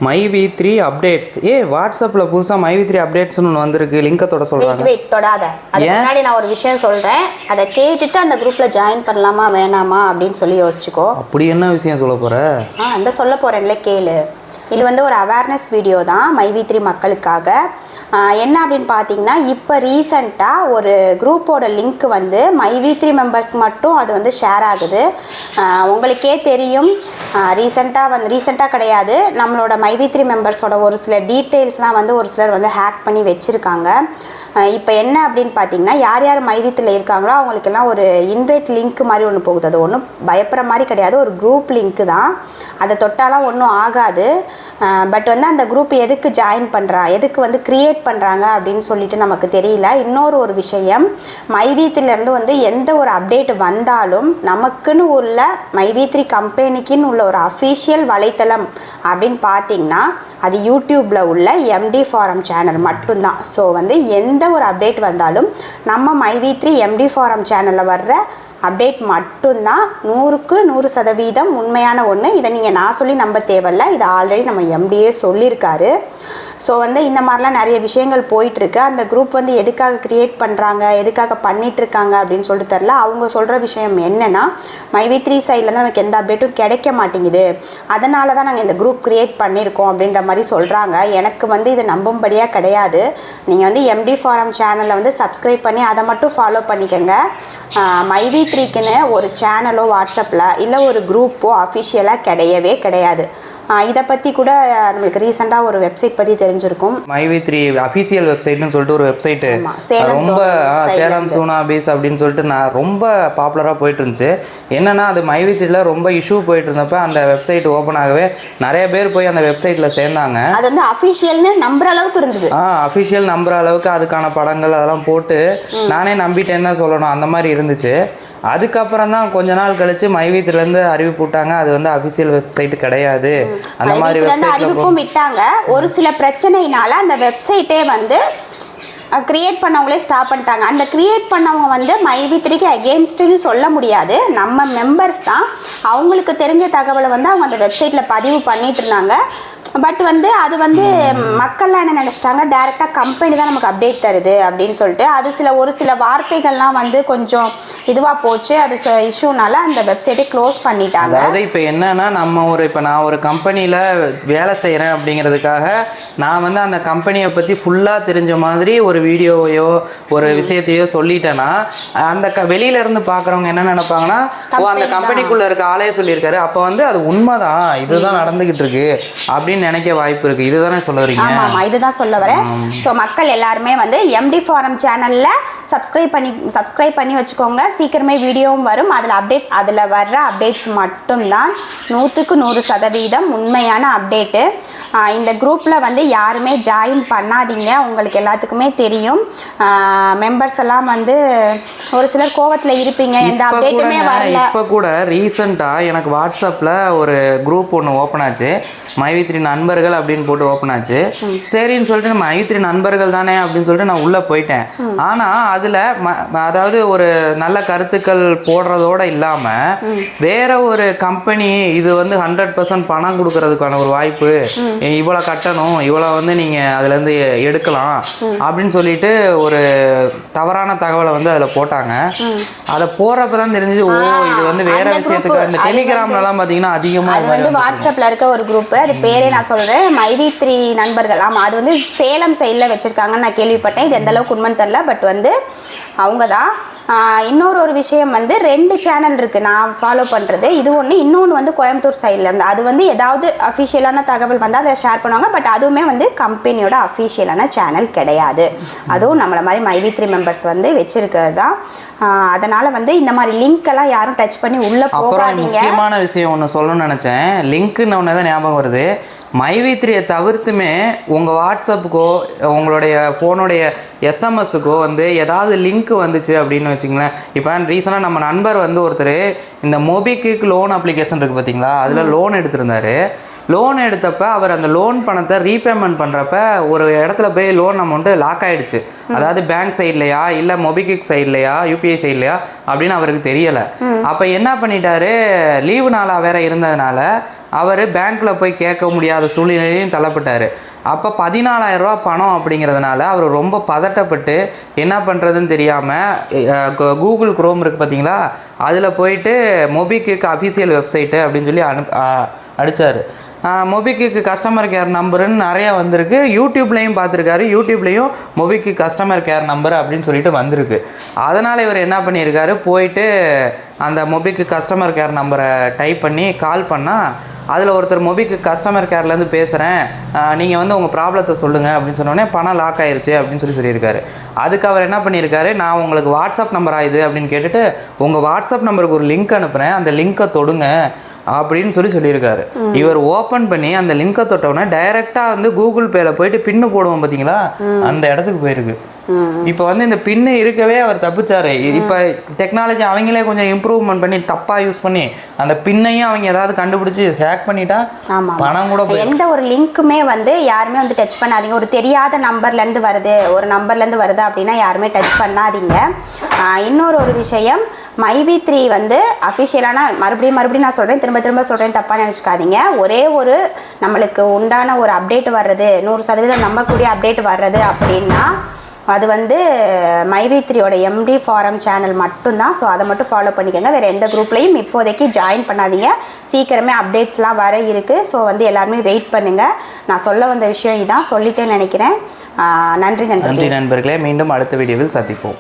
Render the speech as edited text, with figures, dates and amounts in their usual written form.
மைவி3 updates வாட்ஸ்அப்பில் புதுசாக மைவி3 அப்டேட்ஸ்னு ஒன்று வந்திருக்கு. லிங்கத்தோட சொல்கிறாங்க. வெயிட் தொடாத. அதுக்கு முன்னாடி நான் ஒரு விஷயம் சொல்கிறேன். அதை கேட்டுட்டு அந்த குரூப்பில் ஜாயின் பண்ணலாமா வேணாமா அப்படின்னு சொல்லி யோசிச்சுக்கோ. அப்படி என்ன விஷயம் சொல்ல போகிற? அந்த சொல்ல போகிறேன்ல கேளு. இது வந்து ஒரு அவேர்னஸ் வீடியோ தான் மைவி3 மக்களுக்காக. என்ன அப்படின்னு பார்த்தீங்கன்னா, இப்போ ரீசண்டாக ஒரு குரூப்போட லிங்க் வந்து மைவி3 மெம்பர்ஸ்க்கு மட்டும் அது வந்து ஷேர் ஆகுது. உங்களுக்கே தெரியும், ரீசெண்டாக கிடையாது, நம்மளோட மைவி3 மெம்பர்ஸோட ஒரு சில டீட்டெயில்ஸ்லாம் வந்து ஒரு சிலர் வந்து ஹேக் பண்ணி வச்சுருக்காங்க. இப்போ என்ன அப்படின்னு பார்த்தீங்கன்னா, யார் யார் மைவி3ல இருக்காங்களோ அவங்களுக்கெல்லாம் ஒரு இன்வைட் லிங்க் மாதிரி ஒன்று போகுது. அது ஒன்றும் பயப்படுற மாதிரி கிடையாது, ஒரு குரூப் லிங்க்கு தான். அதை தொட்டாலாம் ஒன்றும் ஆகாது. பட் வந்து அந்த குரூப் எதுக்கு ஜாயின் எதுக்கு வந்து க்ரியேட் பண்ணுறாங்க அப்படின்னு சொல்லிட்டு நமக்கு தெரியல. இன்னொரு விஷயம், மைவி3லேருந்து வந்து எந்த ஒரு அப்டேட் வந்தாலும் நமக்குன்னு உள்ள மைவி3 கம்பெனிக்குன்னு உள்ள ஒரு அஃபீஷியல் வலைத்தளம் அப்படின்னு பார்த்தீங்கன்னா அது யூடியூப்பில் உள்ள எம்டி ஃபாரம் சேனல் மட்டும்தான். ஸோ வந்து எந்த ஒரு அப்டேட் வந்தாலும் நம்ம மைவி3 எம்டி ஃபாரம் சேனலில் வர்ற அப்டேட் மட்டும்தான் 100க்கு 100% உண்மையான ஒன்று. இதை நீங்கள் நான் சொல்லி நம்ப தேவையில்ல, இதை ஆல்ரெடி நம்ம எம்டியே சொல்லியிருக்காரு. ஸோ வந்து இந்த மாதிரிலாம் நிறைய விஷயங்கள் போயிட்டுருக்கு. அந்த குரூப் வந்து எதுக்காக க்ரியேட் பண்ணுறாங்க, எதுக்காக பண்ணிகிட்ருக்காங்க அப்படின்னு சொல்லிட்டு தெரில. அவங்க சொல்கிற விஷயம் என்னென்னா, மைவி3 சைட்லேருந்து நமக்கு எந்த அப்டேட்டும் கிடைக்க மாட்டேங்குது, அதனால தான் நாங்கள் இந்த குரூப் க்ரியேட் பண்ணியிருக்கோம் அப்படின்ற மாதிரி சொல்கிறாங்க. எனக்கு வந்து இது நம்பும்படியாக கிடையாது. நீங்கள் வந்து எம்டி ஃபாரம் சேனலை வந்து சப்ஸ்கிரைப் பண்ணி அதை மட்டும் ஃபாலோ பண்ணிக்கோங்க. மைவி3க்குன்னு ஒரு சேனலோ வாட்ஸ்அப்பில் இல்லை ஒரு குரூப்போ அஃபிஷியலாக கிடையவே கிடையாது. இதை பற்றி கூட நம்மளுக்கு ரீசெண்டாக ஒரு வெப்சைட் பற்றி தெரிஞ்சிருக்கும். மைவி3 அஃபிஷியல் வெப்சைட்னு சொல்லிட்டு ஒரு வெப்சைட்டு ரொம்ப சேலம் சூனா பீஸ் அப்படின்னு சொல்லிட்டு நான் ரொம்ப பாப்புலராக போயிட்டு இருந்துச்சு. என்னன்னா அது மைவி3ல ரொம்ப இஷ்யூ போயிட்டு இருந்தப்ப அந்த வெப்சைட் ஓப்பன் ஆகவே நிறைய பேர் போய் அந்த வெப்சைட்டில் சேர்ந்தாங்க. அது வந்து அஃபிஷியல்னு நம்புற அளவுக்கு இருந்தது. அஃபிஷியல் நம்புற அளவுக்கு அதுக்கான படங்கள் அதெல்லாம் போட்டு நானே நம்பிட்டேன்னு தான் சொல்லணும், அந்த மாதிரி இருந்துச்சு. அதுக்கப்புறம் தான் கொஞ்ச நாள் கழிச்சு மைவி3லேருந்து அறிவிப்பு விட்டாங்க, அது வந்து அஃபிஷியல் வெப்சைட் கிடையாது, அந்த மாதிரி அறிவிப்பும் விட்டாங்க. ஒரு சில பிரச்சனையினால அந்த வெப்சைட்டே வந்து க்ரியேட் பண்ணவங்களே ஸ்டாப் பண்ணிட்டாங்க. அந்த க்ரியேட் பண்ணவங்க வந்து மைவி3க்கு அகெயின்ஸ்ட்னு சொல்ல முடியாது, நம்ம மெம்பர்ஸ் தான். அவங்களுக்கு தெரிஞ்ச தகவலை வந்து அவங்க அந்த வெப்சைட்டில் பதிவு பண்ணிட்டு இருந்தாங்க. பட் வந்து அது வந்து மக்கள்லாம் என்ன நினச்சிட்டாங்க, டேரெக்டாக கம்பெனி தான் நமக்கு அப்டேட் தருது அப்படின்னு சொல்லிட்டு அது ஒரு சில வார்த்தைகள்லாம் வந்து கொஞ்சம் இதுவாக போச்சு. அது இஷ்யூனால அந்த வெப்சைட்டை க்ளோஸ் பண்ணிட்டாங்க. அதாவது இப்போ என்னன்னா, இப்போ நான் ஒரு கம்பெனியில் வேலை செய்கிறேன் அப்படிங்கிறதுக்காக நான் வந்து அந்த கம்பெனியை பற்றி ஃபுல்லாக தெரிஞ்ச மாதிரி ஒரு வீடியோவையோ ஒரு விஷயத்தையோ சொல்லிட்டேன்னா அந்த வெளியிலேருந்து பார்க்குறவங்க என்ன நினைப்பாங்கன்னா, அந்த கம்பெனிக்குள்ளே இருக்க ஆளே சொல்லியிருக்காரு, அப்போ வந்து அது உண்மைதான், இதுதான் நடந்துக்கிட்டு இருக்கு அப்படின்னு நினைக்க வாய்ப்பு இருக்கு. இதுதானே சொல்ல வரீங்க? ஆமாம், இதுதான் சொல்ல வரேன். ஸோ மக்கள் எல்லாருமே வந்து எம்டி ஃபாரம் சேனலில் சப்ஸ்கிரைப் பண்ணி வச்சுக்கோங்க. சீக்கிரமே வீடியோவும் வரும். அதில் வர்ற அப்டேட்ஸ் மட்டும்தான் 100க்கு 100% உண்மையான அப்டேட்டு. இந்த குரூப்பில் வந்து யாருமே ஜாயின் பண்ணாதீங்க. உங்களுக்கு எல்லாத்துக்குமே தெரியும், மெம்பர்ஸ் எல்லாம் வந்து ஒரு சிலர் கோவத்தில் இருப்பீங்க, எந்த அப்டேட்டுமே வரல. இப்போ கூட ரீசெண்டாக எனக்கு வாட்ஸ்அப்பில் ஒரு குரூப் ஒன்று ஓப்பன் ஆச்சு, மைவி3 நண்பர்கள் அப்படின்னு போட்டு ஓப்பன் ஆச்சு. சரின்னு சொல்லிட்டு நம்ம மைவி3 நண்பர்கள் தானே அப்படின்னு சொல்லிட்டு நான் உள்ளே போயிட்டேன். ஆனால் அதில் அதாவது ஒரு நல்ல கருத்துக்கள் போடுறதோடு இல்லாமல் வேற ஒரு கம்பெனி இது வந்து 100% பணம் கொடுக்கறதுக்கான ஒரு வாய்ப்பு, இவ்வளோ கட்டணும், இவ்வளோ வந்து நீங்கள் அதுலேருந்து எடுக்கலாம் அப்படின்னு சொல்லிட்டு ஒரு தவறான தகவலை வந்து அதில் போட்டாங்க. அதை போடுறப்ப தான் தெரிஞ்சது, ஓ இது வந்து வேற விஷயத்துக்கு. இந்த டெலிகிராம்லாம் பார்த்தீங்கன்னா அதிகமாக அது வந்து வாட்ஸ்அப்பில் இருக்க ஒரு குரூப்பு, அது பேரே நான் சொல்கிறேன், மைவி3 நண்பர்கள். ஆமாம், அது வந்து சேலம் சைடில் வச்சுருக்காங்கன்னு நான் கேள்விப்பட்டேன். இது எந்த அளவுக்கு உண்மைன்னு தெரில, பட் வந்து அவங்க தான். இன்னொரு விஷயம் வந்து 2 சேனல் இருக்குது நான் ஃபாலோ பண்ணுறது. இது ஒன்று, இன்னொன்று வந்து கோயம்புத்தூர் சைடில் இருந்து. அது வந்து ஏதாவது அஃபிஷியலான தகவல் வந்து அதை ஷேர் பண்ணுவாங்க. பட் அதுவுமே வந்து கம்பெனியோட அஃபிஷியலான சேனல் கிடையாது. அதுவும் நம்மளை மாதிரி மைவி3 மெம்பர்ஸ் வந்து வச்சுருக்கிறது தான். அதனால் வந்து இந்த மாதிரி லிங்க் எல்லாம் யாரும் டச் பண்ணி உள்ளே போகாதீங்க. முக்கியமான விஷயம் ஒன்று சொல்லணும்னு நினச்சேன், லிங்க்குன்னு ஒன்று தான் ஞாபகம் வருது. மைவி3யை தவிர்த்துமே உங்கள் வாட்ஸ்அப்புக்கோ உங்களுடைய ஃபோனுடைய எஸ்எம்எஸ்ஸுக்கோ வந்து ஏதாவது லிங்க் வந்துச்சு அப்படின்னு வச்சுங்களேன். இப்போ ரீசெண்டாக நம்ம நண்பர் வந்து ஒருத்தர் இந்த மோபிக்விக் லோன் அப்ளிகேஷன் இருக்குது பார்த்தீங்களா, அதில் லோன் எடுத்திருந்தாரு. லோன் எடுத்தப்ப அவர் அந்த லோன் பணத்தை ரீபேமெண்ட் பண்ணுறப்ப ஒரு இடத்துல போய் லோன் அமௌண்ட்டு லாக் ஆகிடுச்சு. அதாவது பேங்க் சைட்லையா இல்லை மொபிக்விக் சைட்லையா யூபிஐ சைட்லையா அப்படின்னு அவருக்கு தெரியலை. அப்போ என்ன பண்ணிட்டாரு, லீவு நாளாக வேற இருந்ததுனால அவர் பேங்க்கில் போய் கேட்க முடியாத சூழ்நிலையும் தள்ளப்பட்டார். அப்போ 14,000 ரூபா பணம் அப்படிங்கிறதுனால அவர் ரொம்ப பதட்டப்பட்டு என்ன பண்ணுறதுன்னு தெரியாமல் கூகுள் குரோம் இருக்குது பார்த்தீங்களா, அதில் போயிட்டு மொபிக்விக் அஃபிஷியல் வெப்சைட்டு அப்படின்னு சொல்லி அடித்தார். மொபிக்விக் கஸ்டமர் கேர் நம்பருன்னு நிறையா வந்திருக்கு. யூடியூப்லேயும் பார்த்துருக்காரு, யூடியூப்லேயும் மொபிக்விக் கஸ்டமர் கேர் நம்பர் அப்படின்னு சொல்லிட்டு வந்திருக்கு. அதனால் இவர் என்ன பண்ணியிருக்காரு, போயிட்டு அந்த மொபிக்விக் கஸ்டமர் கேர் நம்பரை டைப் பண்ணி கால் பண்ணால் அதில் ஒருத்தர் மொபிக்விக் கஸ்டமர் கேர்லேருந்து பேசுகிறேன், நீங்கள் வந்து உங்கள் ப்ராப்ளத்தை சொல்லுங்கள் அப்படின்னு சொன்னோடனே பணம் லாக் ஆயிருச்சு அப்படின்னு சொல்லியிருக்காரு. அதுக்கு அவர் என்ன பண்ணியிருக்காரு, நான் உங்களுக்கு வாட்ஸ்அப் நம்பரா இது அப்படின்னு கேட்டுட்டு உங்கள் வாட்ஸ்அப் நம்பருக்கு ஒரு லிங்க் அனுப்புகிறேன், அந்த லிங்க்கை தொடுங்க அப்படின்னு சொல்லியிருக்காரு. இவர் ஓப்பன் பண்ணி அந்த லிங்கை தொட்டவுடனே டைரெக்டாக வந்து கூகுள் பேல போயிட்டு பின்னு போடுவோம் பார்த்தீங்களா, அந்த இடத்துக்கு போயிருக்கு. இப்போ வந்து இந்த பின்னு இருக்கவே அவர் தப்பிச்சாரு. இப்போ டெக்னாலஜி அவங்களே கொஞ்சம் இம்ப்ரூவ்மெண்ட் பண்ணி தப்பாக யூஸ் பண்ணி அந்த பின்னையும் அவங்க ஏதாவது கண்டுபிடிச்சி ஹேக் பண்ணிட்டா பணம் கூட. எந்த ஒரு லிங்க்குமே வந்து யாருமே வந்து டச் பண்ணாதீங்க. ஒரு தெரியாத நம்பர்லேருந்து வருது, ஒரு நம்பர்லேருந்து வருது அப்படின்னா யாருமே டச் பண்ணாதீங்க. இன்னொரு விஷயம், myvi3 வந்து அஃபிஷியலான மறுபடியும் நான் சொல்கிறேன், திரும்ப சொல்கிறேன், தப்பாக நினச்சிக்காதீங்க. ஒரே ஒரு நம்மளுக்கு உண்டான ஒரு அப்டேட் வர்றது, 100% நம்பக்கூடிய அப்டேட் வர்றது அப்படின்னா அது வந்து myvi3யோட MD ஃபாரம் சேனல் மட்டும்தான். ஸோ அதை மட்டும் ஃபாலோ பண்ணிக்கோங்க. வேறு எந்த குரூப்லையும் இப்போதைக்கு ஜாயின் பண்ணாதீங்க. சீக்கிரமே அப்டேட்ஸ்லாம் வர இருக்குது. ஸோ வந்து எல்லாருமே வெயிட் பண்ணுங்கள். நான் சொல்ல வந்த விஷயம் இதான் சொல்லிட்டேன்னு நினைக்கிறேன். நன்றி நண்பர்களே, மீண்டும் அடுத்த வீடியோவில் சந்திப்போம்.